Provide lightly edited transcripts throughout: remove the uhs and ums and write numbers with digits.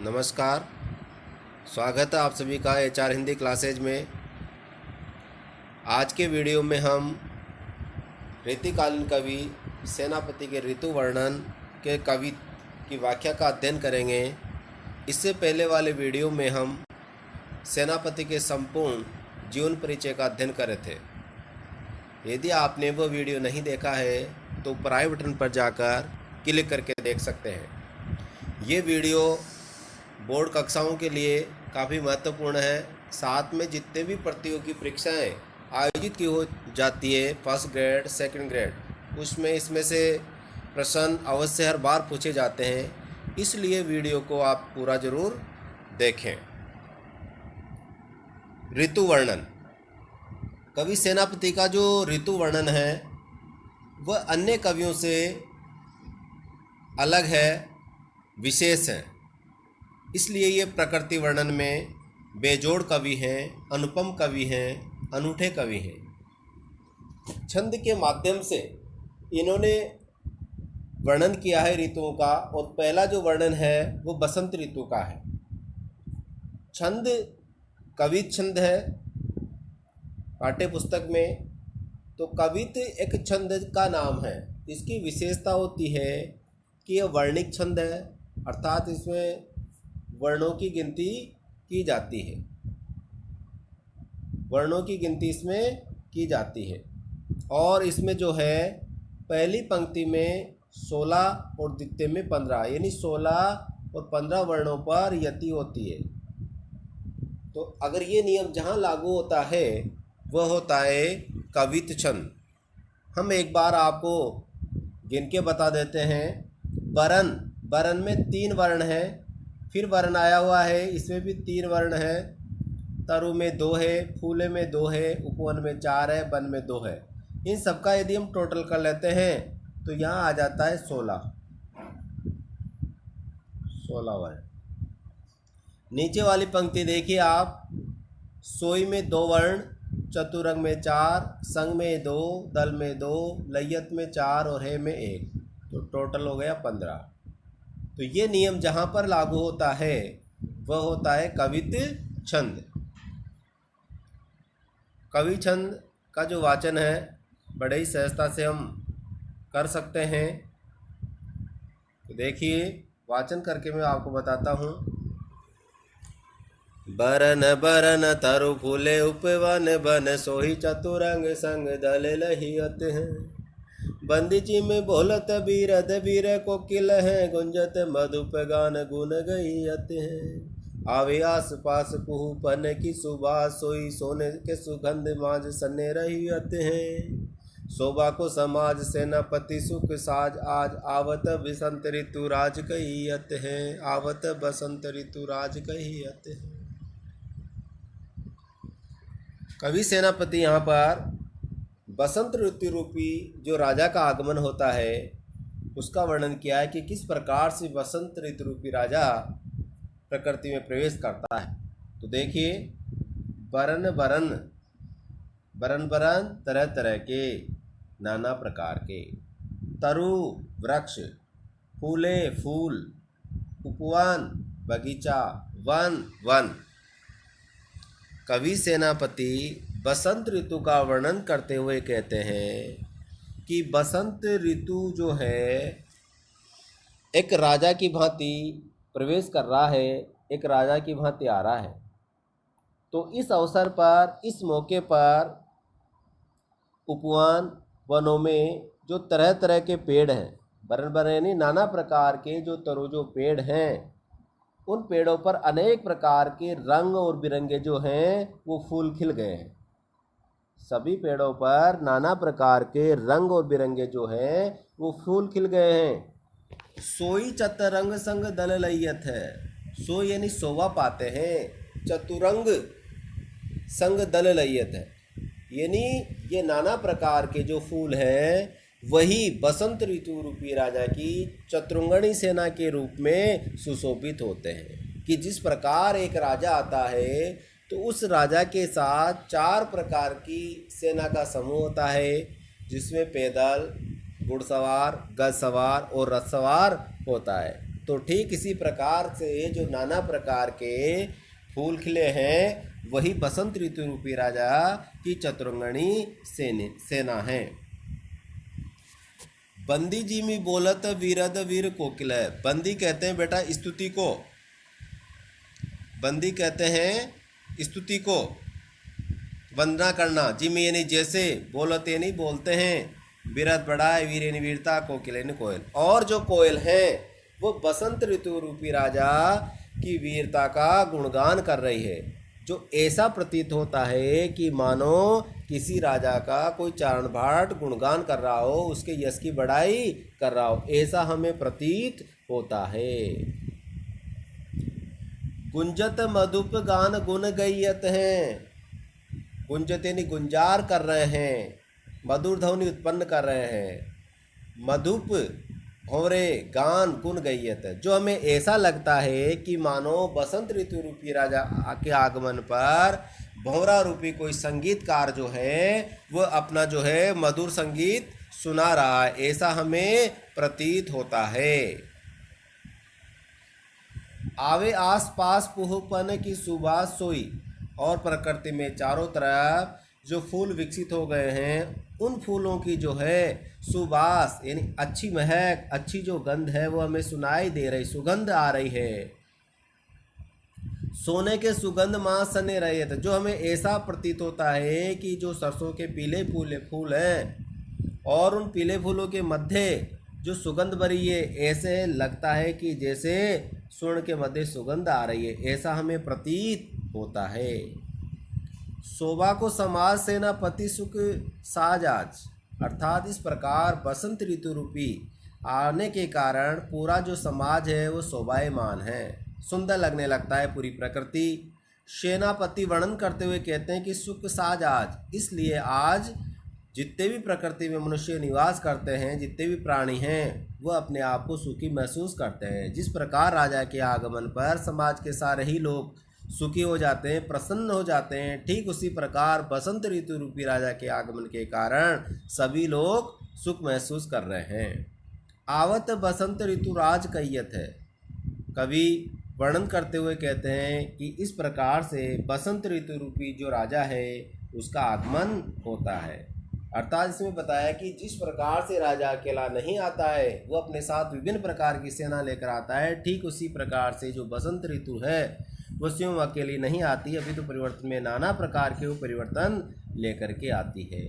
नमस्कार। स्वागत है आप सभी का HR हिंदी क्लासेज में। आज के वीडियो में हम रीतिकालीन कवि सेनापति के ऋतु वर्णन के कवि की व्याख्या का अध्ययन करेंगे। इससे पहले वाले वीडियो में हम सेनापति के संपूर्ण जीवन परिचय का अध्ययन करे थे। यदि आपने वो वीडियो नहीं देखा है तो ऊपर आई बटन पर जाकर क्लिक करके देख सकते हैं। ये वीडियो बोर्ड कक्षाओं के लिए काफ़ी महत्वपूर्ण है। साथ में जितने भी प्रतियोगी परीक्षाएं आयोजित की हो जाती है, फर्स्ट ग्रेड सेकंड ग्रेड, उसमें इसमें से प्रश्न अवश्य हर बार पूछे जाते हैं। इसलिए वीडियो को आप पूरा ज़रूर देखें। ऋतु वर्णन। कवि सेनापति का जो ऋतु वर्णन है वह अन्य कवियों से अलग है, विशेष है। इसलिए ये प्रकृति वर्णन में बेजोड़ कवि हैं, अनुपम कवि हैं, अनूठे कवि हैं। छंद के माध्यम से इन्होंने वर्णन किया है ऋतुओं का, और पहला जो वर्णन है वो बसंत ऋतु का है। छंद कवित छंद है पाठ्य पुस्तक में। तो कवित एक छंद का नाम है। इसकी विशेषता होती है कि यह वर्णिक छंद है, अर्थात इसमें वर्णों की गिनती की जाती है। वर्णों की गिनती इसमें की जाती है, और इसमें जो है पहली पंक्ति में 16 और द्वितीय में 15, यानी 16 और 15 वर्णों पर यति होती है। तो अगर ये नियम जहाँ लागू होता है वह होता है कवित छंद। हम एक बार आपको गिन के बता देते हैं। बरन, बरन में 3 वर्ण हैं। फिर वर्ण आया हुआ है, इसमें भी 3 वर्ण है। तरु में 2 है, फूले में 2 है, उपवन में 4 है, वन में 2 है। इन सब का यदि हम टोटल कर लेते हैं तो यहाँ आ जाता है 16 वर्ण। नीचे वाली पंक्ति देखिए आप। सोई में 2 वर्ण, चतुरंग में 4, संग में 2, दल में 2, लय्यत में 4 और है में 1, तो टोटल हो गया 15। तो ये नियम जहाँ पर लागू होता है वह होता है कवित छंद। कवि छंद का जो वाचन है बड़े ही सहजता से हम कर सकते हैं। तो देखिए, वाचन करके मैं आपको बताता हूँ। बरन बरन तरु फूले उपवन बन, सोही चतुरंग संग दल लहियत हैं। बंदीची में बोलत बीरद बीर कोकिल हैं, गुंजत मधुप गान गुन गईयत हैं। आवे आस पास कुहू पन की सुबह, सोई सोने के सुगंध माज सने रहियत हैं। शोभा को समाज सेनापति सुख साज, आज आवत बसंत ऋतु राज कहियत हैं। आवत बसंत ऋतु राज कहियत हैं। कवि सेनापति यहाँ पर बसंत ऋतु रूपी जो राजा का आगमन होता है उसका वर्णन किया है कि किस प्रकार से बसंत ऋतु रूपी राजा प्रकृति में प्रवेश करता है। तो देखिए, बरन बरन, बरन बरन तरह तरह के, नाना प्रकार के। तरु वृक्ष, फूले फूल, उपवन बगीचा, वन वन। कवि सेनापति बसंत ऋतु का वर्णन करते हुए कहते हैं कि बसंत ऋतु जो है एक राजा की भांति प्रवेश कर रहा है, एक राजा की भांति आ रहा है। तो इस अवसर पर, इस मौके पर उपवन वनों में जो तरह तरह के पेड़ हैं, बरन बरन यानी नाना प्रकार के जो तरोजो पेड़ हैं, उन पेड़ों पर अनेक प्रकार के रंग और बिरंगे जो हैं वो फूल खिल गए हैं। सभी पेड़ों पर नाना प्रकार के रंग और बिरंगे जो हैं वो फूल खिल गए हैं। सोई चतुरंग संग दल लय्यत है। सो यानी शोभा पाते हैं, चतुरंग संग दल लय्यत है, यानी ये नाना प्रकार के जो फूल हैं वही बसंत ऋतु रूपी राजा की चतुरंगणी सेना के रूप में सुशोभित होते हैं। कि जिस प्रकार एक राजा आता है तो उस राजा के साथ 4 प्रकार की सेना का समूह होता है, जिसमें पैदल, घुड़सवार, गज सवार और रथ सवार होता है। तो ठीक इसी प्रकार से जो नाना प्रकार के फूल खिले हैं वही बसंत ऋतु रूपी राजा की चतुरंगणी सेना है। बंदी जी में बोलत वीरद वीर कोकिल है। बंदी कहते हैं बेटा स्तुति को, बंदी कहते हैं स्तुति को, वंदना करना। जिमी यानी जैसे, बोलत यानी बोलते हैं, वीरत बढ़ाए, वीर यानी वीरता, कोकिल यानी कोयल। और जो कोयल है वो बसंत ऋतु रूपी राजा की वीरता का गुणगान कर रही है, जो ऐसा प्रतीत होता है कि मानो किसी राजा का कोई चारण भाट गुणगान कर रहा हो, उसके यश की बढ़ाई कर रहा हो, ऐसा हमें प्रतीत होता है। गुंजत मधुप गान गुण गैयत हैं। गुंजत यानी गुंजार कर रहे हैं, मधुर ध्वनि उत्पन्न कर रहे हैं। मधुप भंवरे गान गुण गैयत, जो हमें ऐसा लगता है कि मानो बसंत ऋतु रूपी राजा के आगमन पर भंवरा रूपी कोई संगीतकार जो है वह अपना जो है मधुर संगीत सुना रहा है, ऐसा हमें प्रतीत होता है। आवे आस पास पुहपन की सुबास सोई, और प्रकृति में चारों तरफ जो फूल विकसित हो गए हैं उन फूलों की जो है सुबास यानी अच्छी महक, अच्छी जो गंध है वो हमें सुनाई दे रही, सुगंध आ रही है। सोने के सुगंध माँ सने रहे थे, जो हमें ऐसा प्रतीत होता है कि जो सरसों के पीले फूल हैं और उन पीले फूलों के मध्य जो सुगंध भरी है, ऐसे लगता है कि जैसे स्वर्ण के मध्य सुगंध आ रही है, ऐसा हमें प्रतीत होता है। शोभा को समाज सेनापति सुख साजाज, अर्थात इस प्रकार बसंत ऋतु रूपी आने के कारण पूरा जो समाज है वो शोभायमान है, सुंदर लगने लगता है पूरी प्रकृति। सेनापति वर्णन करते हुए कहते हैं कि सुख साजाज, इसलिए आज जितने भी प्रकृति में मनुष्य निवास करते हैं, जितने भी प्राणी हैं, वह अपने आप को सुखी महसूस करते हैं। जिस प्रकार राजा के आगमन पर समाज के सारे ही लोग सुखी हो जाते हैं, प्रसन्न हो जाते हैं, ठीक उसी प्रकार बसंत ऋतु रूपी राजा के आगमन के कारण सभी लोग सुख महसूस कर रहे हैं। आवत बसंत ऋतु राज कैयत है। कवि वर्णन करते हुए कहते हैं कि इस प्रकार से बसंत ऋतु रूपी जो राजा है उसका आगमन होता है। अर्थात इसमें बताया कि जिस प्रकार से राजा अकेला नहीं आता है, वो अपने साथ विभिन्न प्रकार की सेना लेकर आता है, ठीक उसी प्रकार से जो बसंत ऋतु है वो स्वयं अकेली नहीं आती, अभी तो परिवर्तन में नाना प्रकार के वो परिवर्तन लेकर के आती है।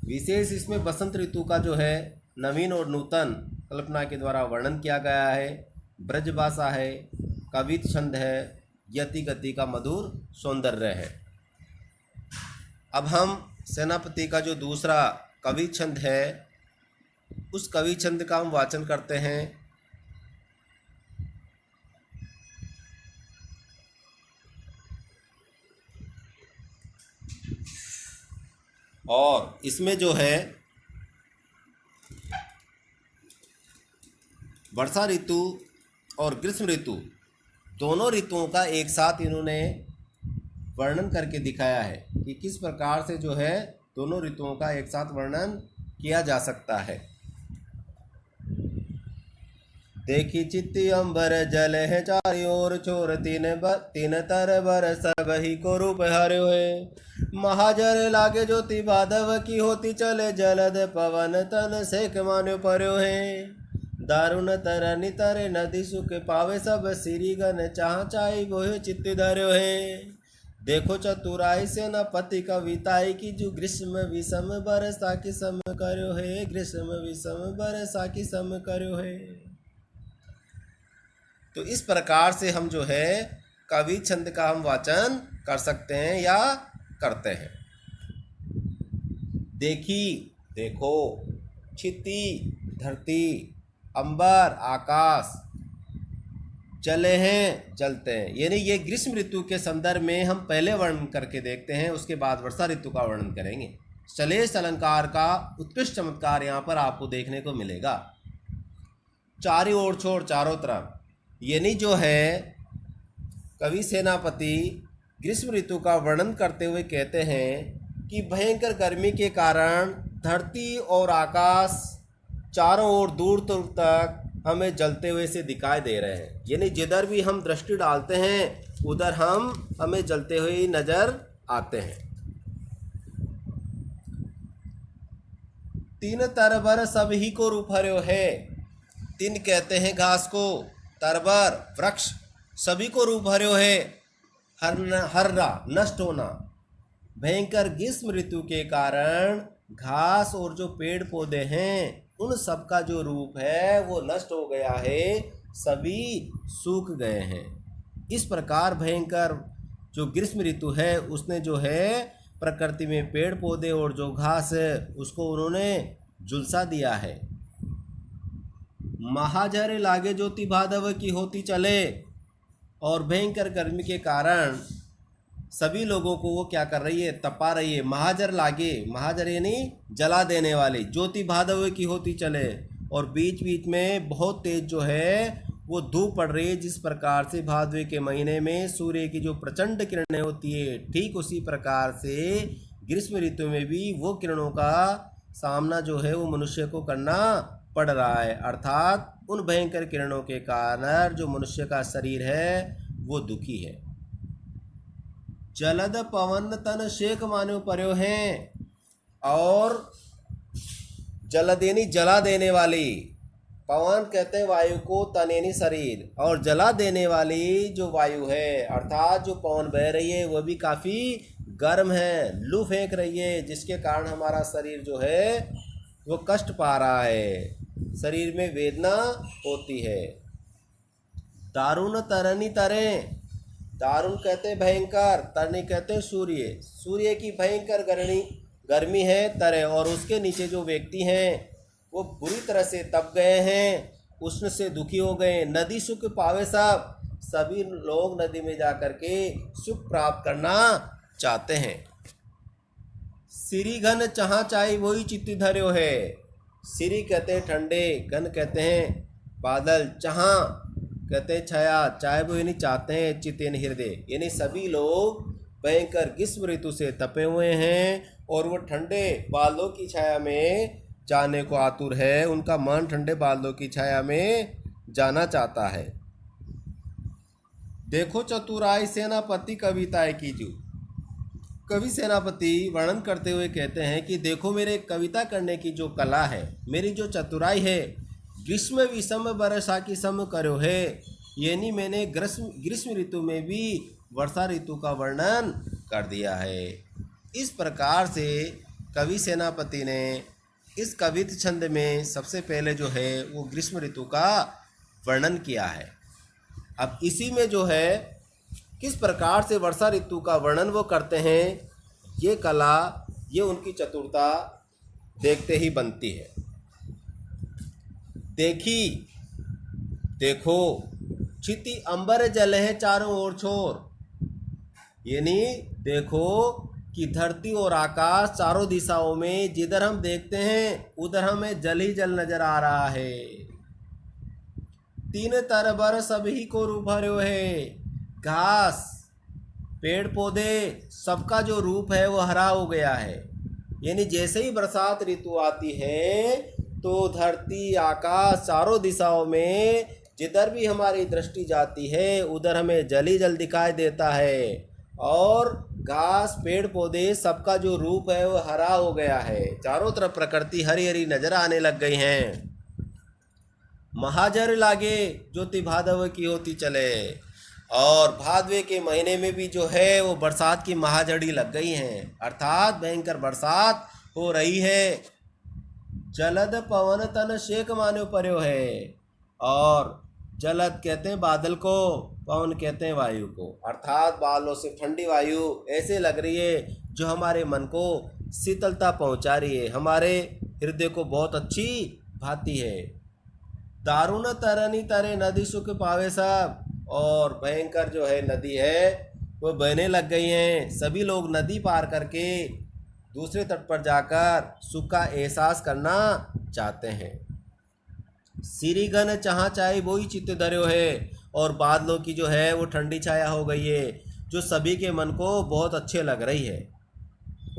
विशेष इसमें बसंत ऋतु का जो है नवीन और नूतन कल्पना के द्वारा वर्णन किया गया है। ब्रजभाषा है, कवित छंद है, यति गति का मधुर सौंदर्य है। अब हम सेनापति का जो दूसरा कवि छंद है उस कवि छंद का हम वाचन करते हैं। और इसमें जो है वर्षा ऋतु और ग्रीष्म ऋतु दोनों ऋतुओं का एक साथ इन्होंने वर्णन करके दिखाया है कि किस प्रकार से जो है दोनों ऋतुओं का एक साथ वर्णन किया जा सकता है। देखी चित्ती अंबर जल है चारी ओर छोर तीन तर बरस बही को रूप हर्यो है। महाजर लागे ज्योति बाधव की होती चले जलद पवन तन सेक मान्यो पर्यो है। दारुण तरनि तरे नदी सुख पावे सब सिरी गन चाह चाई बोहे चित्त धर्यो है। देखो चतुराई से न पति कविताई की जो ग्रीष्म विषम बरसा की सम कर्यो है, ग्रीष्म विषम बरसा की सम कर्यो है। तो इस प्रकार से हम जो है कवि छंद का हम वाचन कर सकते हैं या करते हैं। देखी देखो, क्षिति धरती, अंबर आकाश, चले हैं चलते हैं, यानी ये ग्रीष्म ऋतु के संदर्भ में हम पहले वर्णन करके देखते हैं, उसके बाद वर्षा ऋतु का वर्णन करेंगे। श्लेष अलंकार का उत्कृष्ट चमत्कार यहाँ पर आपको देखने को मिलेगा। चारों ओर छोड़ चारों तरफ, यानी जो है कवि सेनापति ग्रीष्म ऋतु का वर्णन करते हुए कहते हैं कि भयंकर गर्मी के कारण धरती और आकाश चारों ओर दूर दूर तक हमें जलते हुए से दिखाई दे रहे हैं। यानी जिधर भी हम दृष्टि डालते हैं उधर हमें जलते हुए ही नजर आते हैं। तीन तरबर सभी को रूप हर्यो है। तीन कहते हैं घास को, तरबर वृक्ष, सभी को रूप हर्यो है। हर्रा नष्ट होना, भयंकर ग्रीष्म ऋतु के कारण घास और जो पेड़ पौधे हैं उन सब का जो रूप है वो नष्ट हो गया है, सभी सूख गए हैं। इस प्रकार भयंकर जो ग्रीष्म ऋतु है उसने जो है प्रकृति में पेड़ पौधे और जो घास है उसको उन्होंने झुलसा दिया है। महाजर लागे ज्योति भादव की होती चले, और भयंकर गर्मी के कारण सभी लोगों को वो क्या कर रही है, तपा रही है। महाजर लागे, महाजर यानी जला देने वाली, ज्योति भादव की होती चले, और बीच बीच में बहुत तेज जो है वो धूप पड़ रही है। जिस प्रकार से भादवे के महीने में सूर्य की जो प्रचंड किरणें होती है, ठीक उसी प्रकार से ग्रीष्म ऋतु में भी वो किरणों का सामना जो है वो मनुष्य को करना पड़ रहा है। अर्थात उन भयंकर किरणों के कारण जो मनुष्य का शरीर है वो दुखी है। जलद पवन तन शेक मानो पर्यो हैं, और जलद यानी जला देने वाली, पवन कहते हैं वायु को, तन यानी शरीर, और जला देने वाली जो वायु है अर्थात जो पवन बह रही है वो भी काफ़ी गर्म है, लू फेंक रही है, जिसके कारण हमारा शरीर जो है वो कष्ट पा रहा है, शरीर में वेदना होती है। दारुण तरनी तरें, दारुण कहते हैं भयंकर, तरनी कहते हैं सूर्य, सूर्य की भयंकर गर्मी है तरे, और उसके नीचे जो व्यक्ति हैं वो बुरी तरह से तप गए हैं, उष्ण से दुखी हो गए। नदी सुख पावे सब, सभी लोग नदी में जा कर के सुख प्राप्त करना चाहते हैं। सिरी घन चाह चाहे वही चित्त धर्यो है, सिरी कहते हैं ठंडे, घन कहते हैं बादल, चाह कहते हैं छाया, चाहे वो यानी चाहते हैं, चित्त यानी हृदय, यानी सभी लोग भयंकर ग्रीष्म ऋतु से तपे हुए हैं और वो ठंडे बादलों की छाया में जाने को आतुर है, उनका मन ठंडे बादलों की छाया में जाना चाहता है। देखो चतुराई सेनापति कविताएं कीजू, कवि सेनापति वर्णन करते हुए कहते हैं कि देखो मेरे कविता करने की जो कला है, मेरी जो चतुराई है, ग्रीष्म विषम वर्षा की सम करो है, यानी मैंने ग्रीष्म ऋतु में भी वर्षा ऋतु का वर्णन कर दिया है। इस प्रकार से कवि सेनापति ने इस कवित छंद में सबसे पहले जो है वो ग्रीष्म ऋतु का वर्णन किया है। अब इसी में जो है किस प्रकार से वर्षा ऋतु का वर्णन वो करते हैं, ये कला, ये उनकी चतुरता देखते ही बनती है। देखो क्षिति अंबर जल है चारों ओर छोर, यानी देखो कि धरती और आकाश चारों दिशाओं में जिधर हम देखते हैं उधर हमें जल ही जल नजर आ रहा है। तीन तरबर सभी को रूप हर्यो है, घास पेड़ पौधे सबका जो रूप है वो हरा हो गया है। यानी जैसे ही बरसात ऋतु आती है तो धरती आकाश चारों दिशाओं में जिधर भी हमारी दृष्टि जाती है उधर हमें जल ही जल दिखाई देता है, और घास पेड़ पौधे सबका जो रूप है वो हरा हो गया है, चारों तरफ प्रकृति हरी हरी नजर आने लग गई हैं। महाजर लागे ज्योति भादव की होती चले, और भादवे के महीने में भी जो है वो बरसात की महाजड़ी लग गई हैं, अर्थात भयंकर बरसात हो रही है। जलद पवन तन शेक मानो पर्यो है, और जलद कहते हैं बादल को, पवन कहते हैं वायु को, अर्थात बादलों से ठंडी वायु ऐसे लग रही है जो हमारे मन को शीतलता पहुंचा रही है, हमारे हृदय को बहुत अच्छी भाती है। दारुण तरनी तरे नदी सुख पावे सब, और भयंकर जो है नदी है वो बहने लग गई हैं, सभी लोग नदी पार करके दूसरे तट पर जाकर सुख का एहसास करना चाहते हैं। सिरी घन चाह चाहे वही चित्त धर्यो है, और बादलों की जो है वो ठंडी छाया हो गई है जो सभी के मन को बहुत अच्छे लग रही है।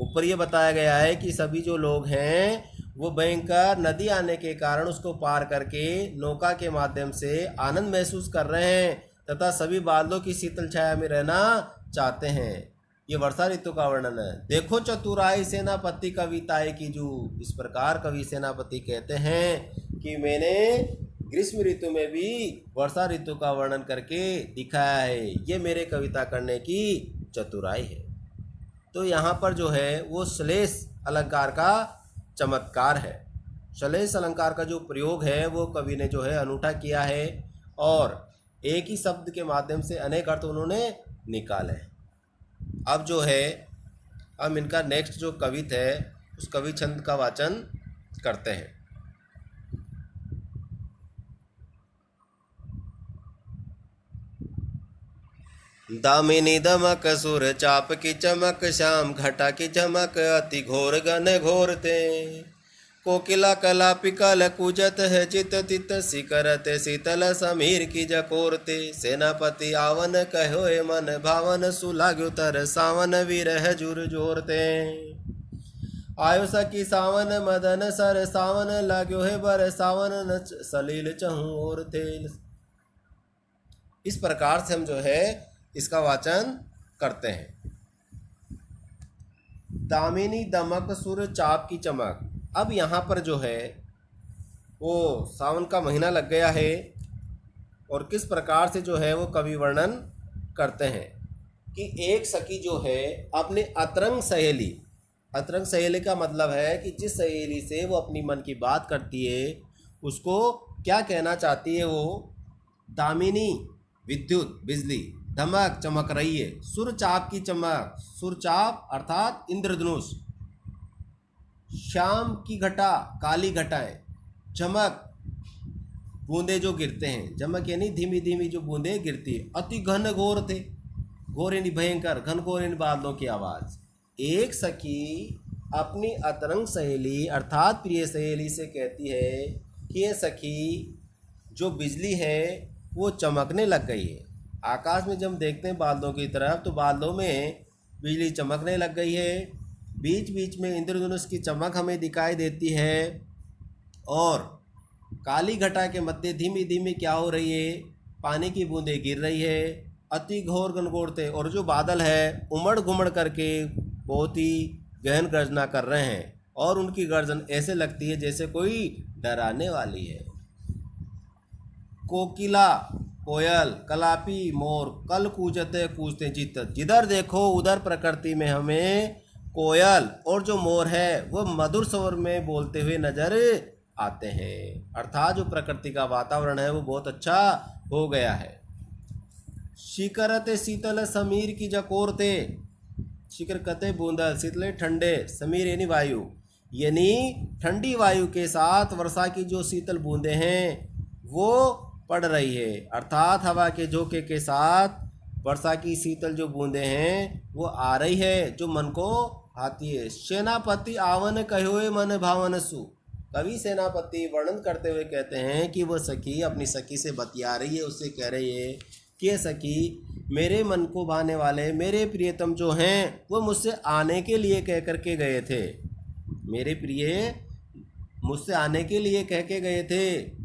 ऊपर ये बताया गया है कि सभी जो लोग हैं वो भयंकर नदी आने के कारण उसको पार करके नौका के माध्यम से आनंद महसूस कर रहे हैं तथा सभी बादलों की शीतल छाया में रहना चाहते हैं। ये वर्षा ऋतु का वर्णन है। देखो चतुराई सेनापति कविताएं की जू। इस प्रकार कवि सेनापति कहते हैं कि मैंने ग्रीष्म ऋतु में भी वर्षा ऋतु का वर्णन करके दिखाया है। ये मेरे कविता करने की चतुराई है। तो यहाँ पर जो है वो श्लेष अलंकार का चमत्कार है। श्लेष अलंकार का जो प्रयोग है वो कवि ने जो है अनूठा किया है और एक ही शब्द के माध्यम से अनेक अर्थ उन्होंने निकाले। अब जो है हम इनका नेक्स्ट जो कवित है उस कवि छंद का वाचन करते हैं। दामिनी दमक सुर चाप की चमक श्याम घटा की चमक अति घोर घन घोरते कोकिला कलापी कल कुजत है चित तित सिकरते शीतल समीर की जकोरते सेनापति आवन कहो मन भावन सुलाग्यो तर सावन विरह जुर जोरते आयो सखी सावन मदन सर सावन लाग्यो है बर सावन नच सलील चहु और थे। इस प्रकार से हम जो है इसका वाचन करते हैं। दामिनी दमक सुर चाप की चमक। अब यहाँ पर जो है वो सावन का महीना लग गया है और किस प्रकार से जो है वो कवि वर्णन करते हैं कि एक सखी जो है अपने अतरंग सहेली का मतलब है कि जिस सहेली से वो अपनी मन की बात करती है उसको क्या कहना चाहती है वो। दामिनी विद्युत बिजली, धमक चमक रही है, सुर चाप की चमक, सुर चाप अर्थात इंद्रधनुष, श्याम की घटा काली घटाएं, चमक बूंदे जो गिरते हैं, चमक यानी धीमी धीमी जो बूंदे गिरती है, अति घन घोर थे, घोर यानी भयंकर, घन घोर यानी बादलों की आवाज़। एक सखी अपनी अतरंग सहेली अर्थात प्रिय सहेली से कहती है कि ये सखी जो बिजली है वो चमकने लग गई है। आकाश में जब हम देखते हैं बादलों की तरफ तो बादलों में बिजली चमकने लग गई है, बीच बीच में इंद्रधनुष की चमक हमें दिखाई देती है और काली घटा के मध्य धीमी धीमी क्या हो रही है, पानी की बूंदें गिर रही है, अति घोर घनघोरते और जो बादल है उमड़ घुमड़ करके बहुत ही गहन गर्जना कर रहे हैं और उनकी गर्जन ऐसे लगती है जैसे कोई डराने वाली है। कोकिला कोयल, कलापी मोर, कल कूजते कूजते चित, जिधर देखो उधर प्रकृति में हमें कोयल और जो मोर है वो मधुर स्वर में बोलते हुए नजर आते हैं। अर्थात जो प्रकृति का वातावरण है वो बहुत अच्छा हो गया है। शिखरते शीतल समीर की जकोरते, शिखर कते बूंदल, शीतल ठंडे, समीर यानी वायु, यानी ठंडी वायु के साथ वर्षा की जो शीतल बूंदें हैं वो पड़ रही है। अर्थात हवा के झोंके के साथ वर्षा की शीतल जो बूंदें हैं वो आ रही है जो मन को आती है। सेनापति आवन कहो मन भावन सु। कवि सेनापति वर्णन करते हुए कहते हैं कि वो सखी अपनी सखी से बतिया रही है, उससे कह रही है कि ये सखी मेरे मन को भाने वाले मेरे प्रियतम जो हैं वो मुझसे आने के लिए कह कर के गए थे, मेरे प्रिय मुझसे आने के लिए कह के गए थे।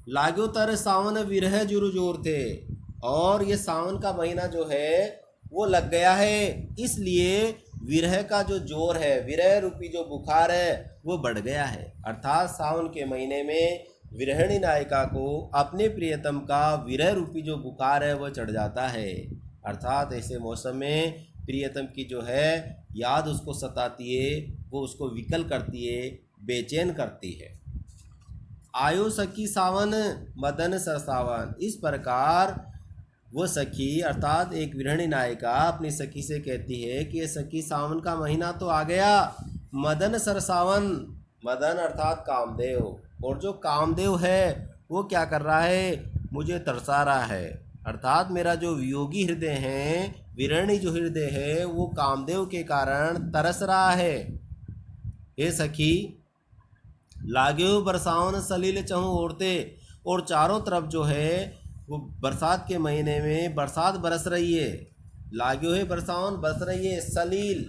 लागो तर सावन विरह जुरु जोर थे, और ये सावन का महीना जो है वो लग गया है, इसलिए विरह का जो जोर है, विरह रूपी जो बुखार है वो बढ़ गया है। अर्थात सावन के महीने में विरहिणी नायिका को अपने प्रियतम का विरह रूपी जो बुखार है वो चढ़ जाता है। अर्थात ऐसे मौसम में प्रियतम की जो है याद उसको सताती है, वो उसको विकल करती है, बेचैन करती है। आयो सखी सावन मदन सरसावन। इस प्रकार वो सखी अर्थात एक विरहिणी नायिका अपनी सखी से कहती है कि ये सखी सावन का महीना तो आ गया, मदन सरसावन, मदन अर्थात कामदेव, और जो कामदेव है वो क्या कर रहा है, मुझे तरसा रहा है। अर्थात मेरा जो वियोगी हृदय है, विरहिणी जो हृदय है वो कामदेव के कारण तरस रहा है। हे सखी लाग्यो बरसावन सलील चहु ओढ़ते, और चारों तरफ जो है वो बरसात के महीने में बरसात बरस रही है। लाग्यो है बरसावन बरस रही है, सलील,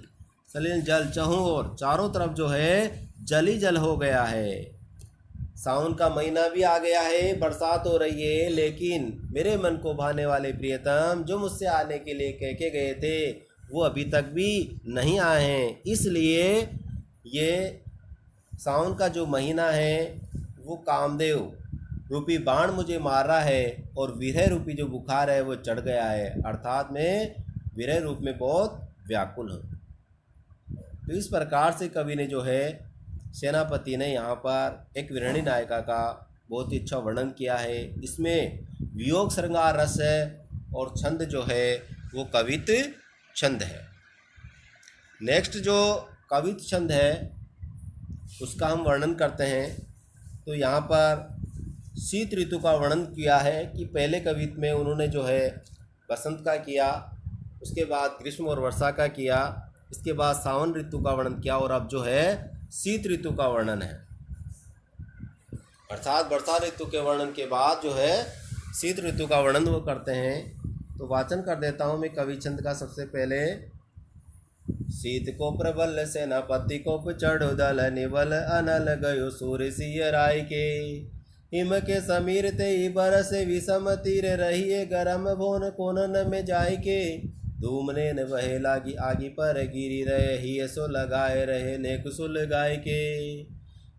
सलिल जल चहूँ और चारों तरफ जो है जल ही जल हो गया है। सावन का महीना भी आ गया है, बरसात हो रही है, लेकिन मेरे मन को भाने वाले प्रियतम जो मुझसे आने के लिए कह के गए थे वो अभी तक भी नहीं आए हैं। इसलिए ये सावन का जो महीना है वो कामदेव रूपी बाण मुझे मार रहा है और विरह रूपी जो बुखार है वो चढ़ गया है, अर्थात मैं विरह रूप में बहुत व्याकुल हूँ। तो इस प्रकार से कवि ने जो है सेनापति ने यहाँ पर एक विरणी नायिका का बहुत ही अच्छा वर्णन किया है। इसमें वियोग श्रृंगार रस है और छंद जो है वो कवित छंद है। नेक्स्ट जो कवित छंद है उसका हम वर्णन करते हैं। तो यहाँ पर शीत ऋतु का वर्णन किया है कि पहले कवित में उन्होंने जो है बसंत का किया, उसके बाद ग्रीष्म और वर्षा का किया, इसके बाद सावन ऋतु का वर्णन किया और अब जो है शीत ऋतु का वर्णन है। अर्थात वर्षा ऋतु के वर्णन के बाद जो है शीत ऋतु का वर्णन वो करते हैं। तो वाचन कर देता हूँ मैं कवि छंद का। सबसे पहले शीत को प्रबल सेनापति को चढ़ो दल निबल अनल गयो सूर्य सिय राय के हिम के समीर ते बरस विषम तीर रहिए गरम भोन कोनन में जाय के धूमने न बहे लागी आगी पर गिरी रहे ही सो लगाए रहे ने कुसुल गाय के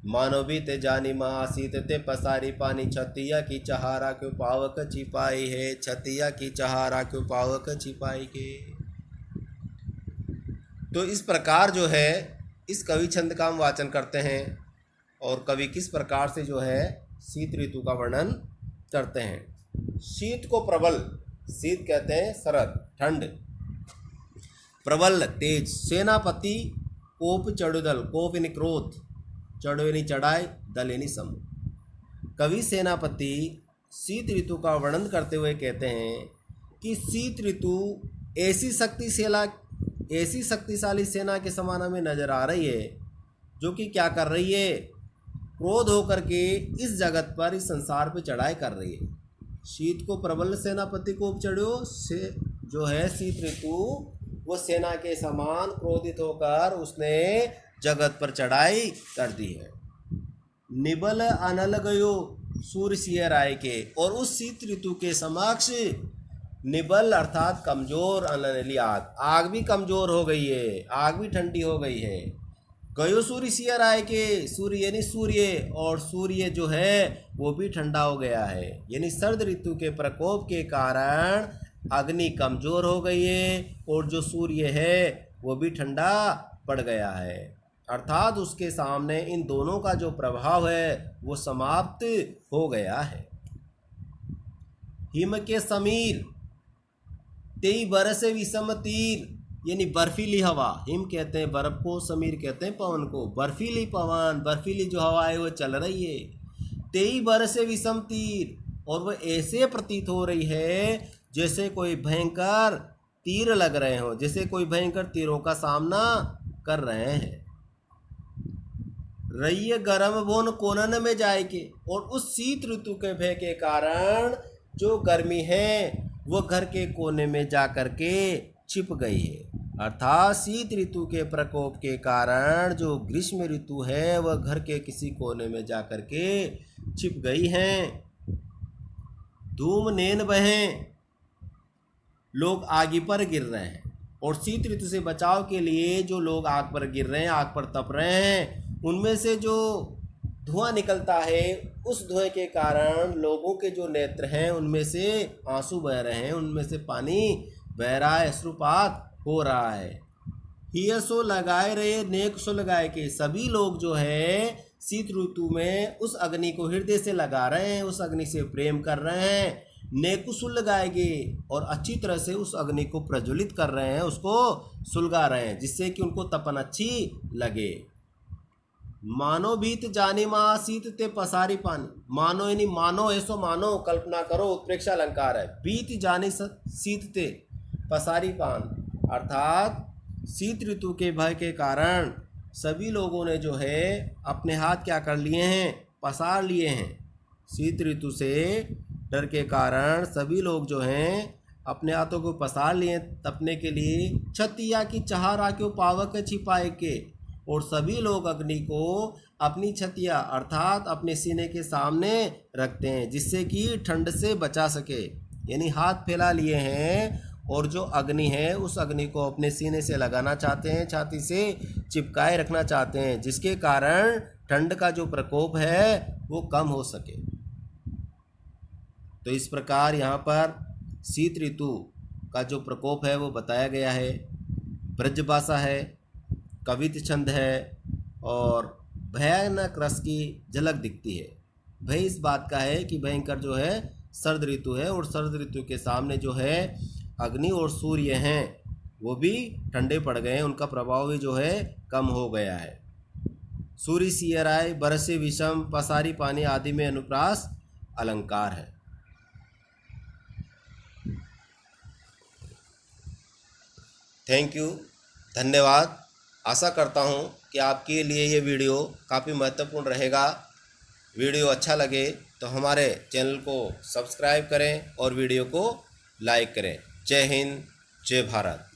मानो बीते जानी महासीत ते पसारी पानी छतिया की चहारा क्यों पावक छिपाई है, छतिया की चहारा क्यों पावक छिपाई के। तो इस प्रकार जो है इस कवि छंद का हम वाचन करते हैं और कवि किस प्रकार से जो है शीत ऋतु का वर्णन करते हैं। शीत को प्रबल, शीत कहते हैं शरद ठंड, प्रबल तेज, सेनापति कोप चढ़ुदल, कोप यानी क्रोध, चढ़ो यानी चढ़ाई, दल यानी समूह। कवि सेनापति शीत ऋतु का वर्णन करते हुए कहते हैं कि शीत ऋतु ऐसी शक्तिशाली सेना के समान हमें नजर आ रही है जो कि क्या कर रही है, क्रोध होकर के इस जगत पर, इस संसार पर चढ़ाई कर रही है। शीत को प्रबल सेनापति को चढ़ो से जो है शीत ऋतु वो सेना के समान क्रोधित होकर उसने जगत पर चढ़ाई कर दी है। निबल अनल गयो सूर्य सिय राय के, और उस शीत ऋतु के समक्ष निबल अर्थात कमजोर, अनली आग, आग भी कमजोर हो गई है, आग भी ठंडी हो गई है। गयो सूर्य सिय राय के, सूर्य यानी सूर्य, और सूर्य जो है वो भी ठंडा हो गया है, यानी सर्द ऋतु के प्रकोप के कारण अग्नि कमजोर हो गई है और जो सूर्य है वो भी ठंडा पड़ गया है। अर्थात उसके सामने इन दोनों का जो प्रभाव है वो समाप्त हो गया है। हिम के समीर तेई बरस विषम तीर, यानी बर्फीली हवा, हिम कहते हैं बर्फ को, समीर कहते हैं पवन को। बर्फीली पवन, बर्फीली जो हवा है वो चल रही है। तेई बरस विषम तीर, और वह ऐसे प्रतीत हो रही है जैसे कोई भयंकर तीर लग रहे हो, जैसे कोई भयंकर तीरों का सामना कर रहे हैं। रहिए गरम भोन कोनन में जाए के, और उस शीत ऋतु के भय के कारण जो गर्मी है वो घर के कोने में जा कर के छिप गई है। अर्थात शीत ऋतु के प्रकोप के कारण जो ग्रीष्म ऋतु है वह घर के किसी कोने में जा कर के छिप गई हैं। धूम नैन बहें, लोग आग पर गिर रहे हैं, और शीत ऋतु से बचाव के लिए जो लोग आग पर गिर रहे हैं, आग पर तप रहे हैं, उनमें से जो धुआं निकलता है उस धुएं के कारण लोगों के जो नेत्र हैं उनमें से आंसू बह रहे हैं, उनमें से पानी बह रहा है, अश्रुपात हो रहा है। हिय सो लगाए रहे नेक सो लगाए के, सभी लोग जो है शीत ऋतु में उस अग्नि को हृदय से लगा रहे हैं, उस अग्नि से प्रेम कर रहे हैं, नेक सुलगाएंगे, और अच्छी तरह से उस अग्नि को प्रज्वलित कर रहे हैं, उसको सुलगा रहे हैं, जिससे कि उनको तपन अच्छी लगे। मानो बीत जाने माँ शीत ते पसारी पानी, मानो यानी मानो ऐसो मानो, कल्पना करो, उत्प्रेक्षा अलंकार है। बीत जाने शीत ते पसारी पान, अर्थात शीत ऋतु के भय के कारण सभी लोगों ने जो है अपने हाथ क्या कर लिए हैं, पसार लिए हैं। शीत ऋतु से डर के कारण सभी लोग जो हैं अपने हाथों को पसार लिए तपने के लिए। छतिया की चाह राख्यो पावक छिपाए के, और सभी लोग अग्नि को अपनी छतिया अर्थात अपने सीने के सामने रखते हैं जिससे कि ठंड से बचा सके। यानी हाथ फैला लिए हैं और जो अग्नि है उस अग्नि को अपने सीने से लगाना चाहते हैं, छाती से चिपकाए रखना चाहते हैं, जिसके कारण ठंड का जो प्रकोप है वो कम हो सके। तो इस प्रकार यहाँ पर शीत ऋतु का जो प्रकोप है वो बताया गया है। ब्रजभाषा है, कवित छंद है और भयानक रस की झलक दिखती है। भय इस बात का है कि भयंकर जो है शरद ऋतु है और शरद ऋतु के सामने जो है अग्नि और सूर्य हैं वो भी ठंडे पड़ गए हैं, उनका प्रभाव भी जो है कम हो गया है। सूर्य सियराय बरसे विषम पसारी पानी आदि में अनुप्रास अलंकार है। थैंक यू, धन्यवाद। आशा करता हूँ कि आपके लिए ये वीडियो काफ़ी महत्वपूर्ण रहेगा। वीडियो अच्छा लगे तो हमारे चैनल को सब्सक्राइब करें और वीडियो को लाइक करें। जय हिंद, जय भारत।